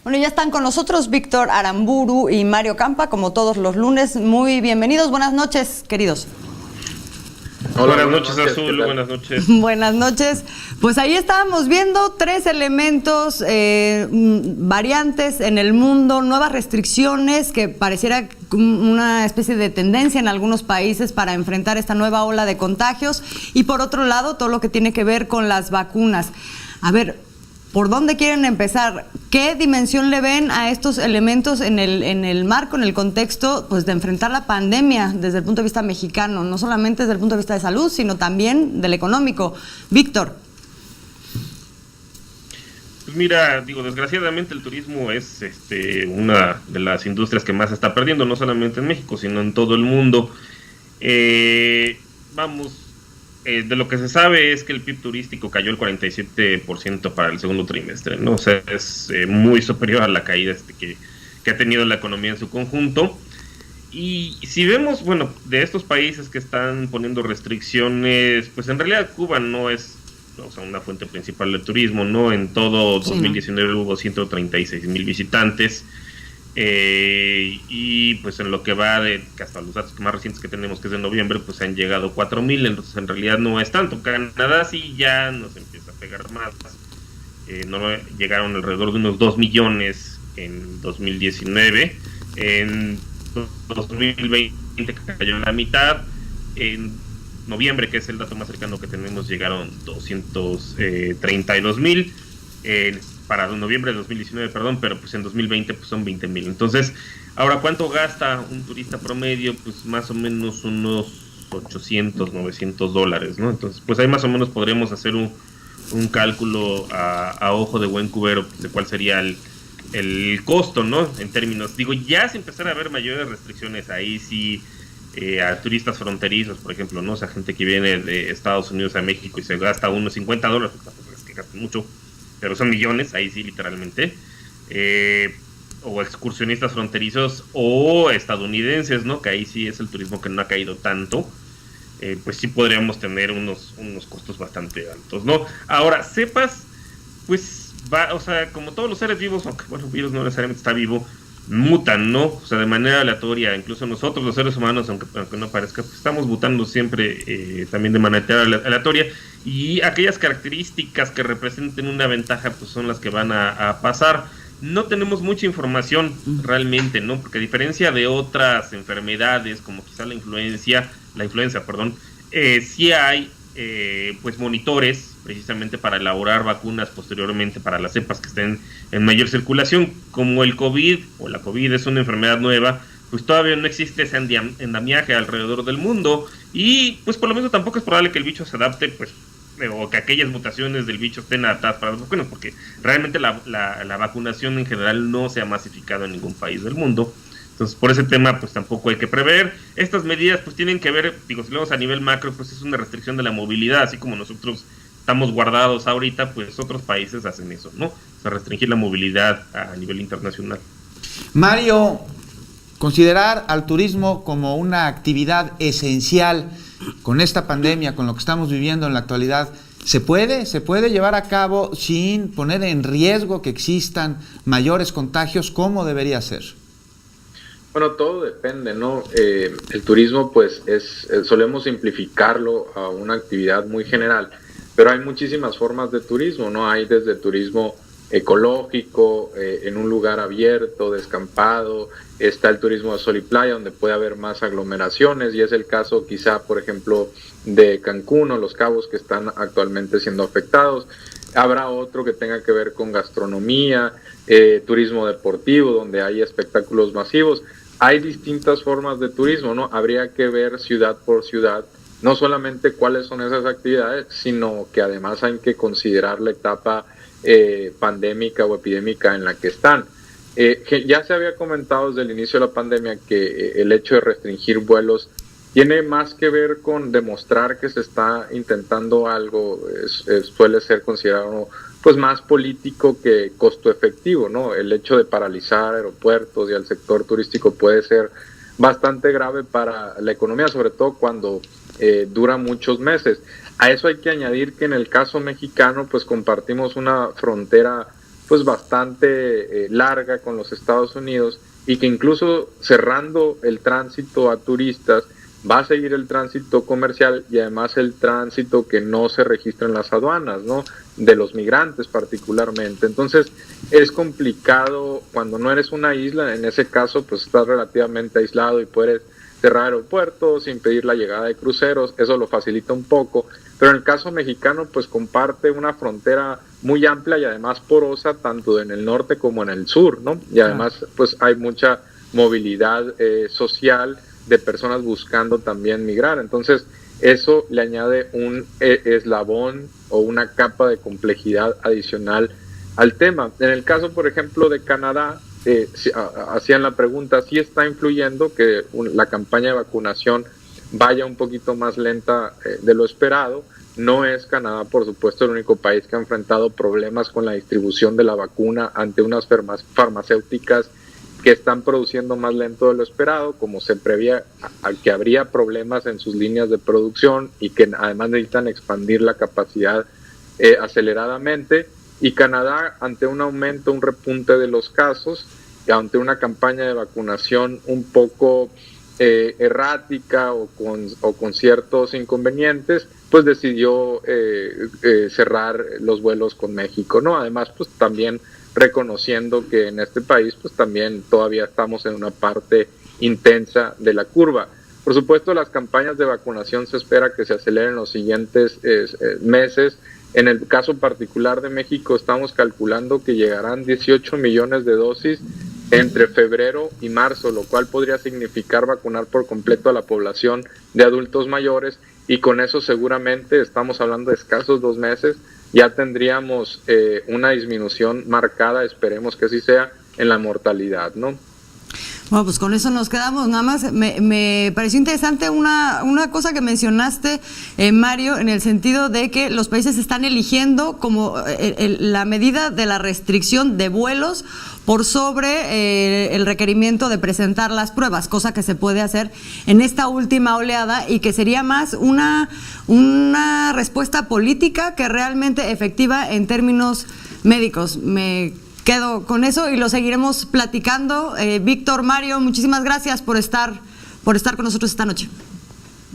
Bueno, ya están con nosotros Víctor Aramburu y Mario Campa, como todos los lunes. Muy bienvenidos. Buenas noches, queridos. Hola, buenas noches, Azul. Buenas noches. Buenas noches. Pues ahí estábamos viendo 3 elementos, variantes en el mundo, nuevas restricciones que pareciera una especie de tendencia en algunos países para enfrentar esta nueva ola de contagios. Y por otro lado, todo lo que tiene que ver con las vacunas. A ver, ¿por dónde quieren empezar? ¿Qué dimensión le ven a estos elementos en el marco, en el contexto, pues, de enfrentar la pandemia desde el punto de vista mexicano? No solamente desde el punto de vista de salud, sino también del económico. Víctor. Pues mira, desgraciadamente el turismo es una de las industrias que más se está perdiendo, no solamente en México, sino en todo el mundo. De lo que se sabe es que el PIB turístico cayó el 47% para el segundo trimestre, ¿no? O sea, es muy superior a la caída que ha tenido la economía en su conjunto. Y si vemos, bueno, de estos países que están poniendo restricciones, pues en realidad Cuba no es, o sea, una fuente principal del turismo, ¿no? En todo 2019 hubo 136,000 visitantes. Y pues en lo que va que hasta los datos más recientes que tenemos, que es de noviembre, pues han llegado 4,000, entonces en realidad no es tanto. Canadá sí ya nos empieza a pegar más, llegaron alrededor de unos 2 millones en 2019, en 2020 cayó la mitad, en noviembre, que es el dato más cercano que tenemos, llegaron 232,000, para noviembre de 2019, perdón, pero pues en 2020 pues son 20,000. Entonces, ahora, ¿cuánto gasta un turista promedio? Pues más o menos unos $800, $900, ¿no? Entonces, pues ahí más o menos podríamos hacer un cálculo a ojo de buen cubero, pues, de cuál sería el costo, ¿no? En términos, ya si empezar a haber mayores restricciones, ahí sí, a turistas fronterizos, por ejemplo, ¿no? O sea, gente que viene de Estados Unidos a México y se gasta unos $50, pues es que gastan mucho, pero son millones, ahí sí, literalmente, o excursionistas fronterizos o estadounidenses, ¿no? Que ahí sí es el turismo que no ha caído tanto, pues sí podríamos tener unos costos bastante altos, ¿no? Ahora, cepas, pues o sea, como todos los seres vivos, aunque bueno, el virus no necesariamente está vivo, mutan, ¿no? O sea, de manera aleatoria. Incluso nosotros, los seres humanos, aunque no parezca, pues estamos mutando siempre también de manera aleatoria, y aquellas características que representen una ventaja pues son las que van a pasar. No tenemos mucha información realmente, ¿no? Porque a diferencia de otras enfermedades como quizá la influenza, sí hay pues monitores precisamente para elaborar vacunas posteriormente para las cepas que estén en mayor circulación. Como el COVID o la COVID es una enfermedad nueva, pues todavía no existe ese endemiaje alrededor del mundo, y pues por lo menos tampoco es probable que el bicho se adapte, pues, o que aquellas mutaciones del bicho estén adaptadas para las vacunas, porque realmente la vacunación en general no se ha masificado en ningún país del mundo. Entonces, por ese tema, pues tampoco hay que prever. Estas medidas, pues tienen que ver, si lo vemos a nivel macro, pues es una restricción de la movilidad, así como nosotros estamos guardados ahorita, pues otros países hacen eso, ¿no? O sea, restringir la movilidad a nivel internacional. Mario, considerar al turismo como una actividad esencial con esta pandemia, con lo que estamos viviendo en la actualidad, ¿se puede llevar a cabo sin poner en riesgo que existan mayores contagios? ¿Cómo debería ser? Bueno, todo depende, ¿no? El turismo, pues, solemos simplificarlo a una actividad muy general, pero hay muchísimas formas de turismo, ¿no? Hay desde turismo ecológico, en un lugar abierto, descampado, está el turismo de sol y playa, donde puede haber más aglomeraciones, y es el caso quizá, por ejemplo, de Cancún o Los Cabos, que están actualmente siendo afectados. Habrá otro que tenga que ver con gastronomía, turismo deportivo, donde hay espectáculos masivos. Hay distintas formas de turismo, ¿no? Habría que ver ciudad por ciudad, no solamente cuáles son esas actividades, sino que además hay que considerar la etapa pandémica o epidémica en la que están. Que ya se había comentado desde el inicio de la pandemia que el hecho de restringir vuelos tiene más que ver con demostrar que se está intentando algo, suele ser considerado pues más político que costo efectivo, ¿no? El hecho de paralizar aeropuertos y al sector turístico puede ser bastante grave para la economía, sobre todo cuando dura muchos meses. A eso hay que añadir que en el caso mexicano pues compartimos una frontera pues bastante larga con los Estados Unidos, y que incluso cerrando el tránsito a turistas va a seguir el tránsito comercial y además el tránsito que no se registra en las aduanas, ¿no? De los migrantes particularmente. Entonces es complicado cuando no eres una isla. En ese caso pues estás relativamente aislado y puedes cerrar aeropuertos, impedir la llegada de cruceros, eso lo facilita un poco, pero en el caso mexicano pues comparte una frontera muy amplia y además porosa tanto en el norte como en el sur, ¿no? Y además pues hay mucha movilidad social de personas buscando también migrar. Entonces eso le añade un eslabón o una capa de complejidad adicional al tema. En el caso, por ejemplo, de Canadá, hacían la pregunta si está influyendo que la campaña de vacunación vaya un poquito más lenta de lo esperado. No es Canadá, por supuesto, el único país que ha enfrentado problemas con la distribución de la vacuna ante unas farmacéuticas que están produciendo más lento de lo esperado, como se prevía que habría problemas en sus líneas de producción y que además necesitan expandir la capacidad aceleradamente. Y Canadá, ante un aumento, un repunte de los casos, y ante una campaña de vacunación un poco errática o con ciertos inconvenientes, pues decidió cerrar los vuelos con México, ¿no? Además, pues también reconociendo que en este país pues también todavía estamos en una parte intensa de la curva. Por supuesto, las campañas de vacunación se espera que se aceleren en los siguientes meses. En el caso particular de México estamos calculando que llegarán 18 millones de dosis entre febrero y marzo, lo cual podría significar vacunar por completo a la población de adultos mayores, y con eso seguramente estamos hablando de escasos 2 meses, ya tendríamos una disminución marcada, esperemos que así sea, en la mortalidad, ¿no? Bueno, pues con eso nos quedamos. Nada más me pareció interesante una cosa que mencionaste, Mario, en el sentido de que los países están eligiendo como la medida de la restricción de vuelos por sobre el requerimiento de presentar las pruebas, cosa que se puede hacer en esta última oleada y que sería más una respuesta política que realmente efectiva en términos médicos. Me quedo con eso y lo seguiremos platicando. Víctor, Mario, muchísimas gracias por estar con nosotros esta noche.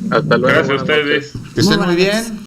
Hasta luego. Gracias a ustedes. Que estén muy bien.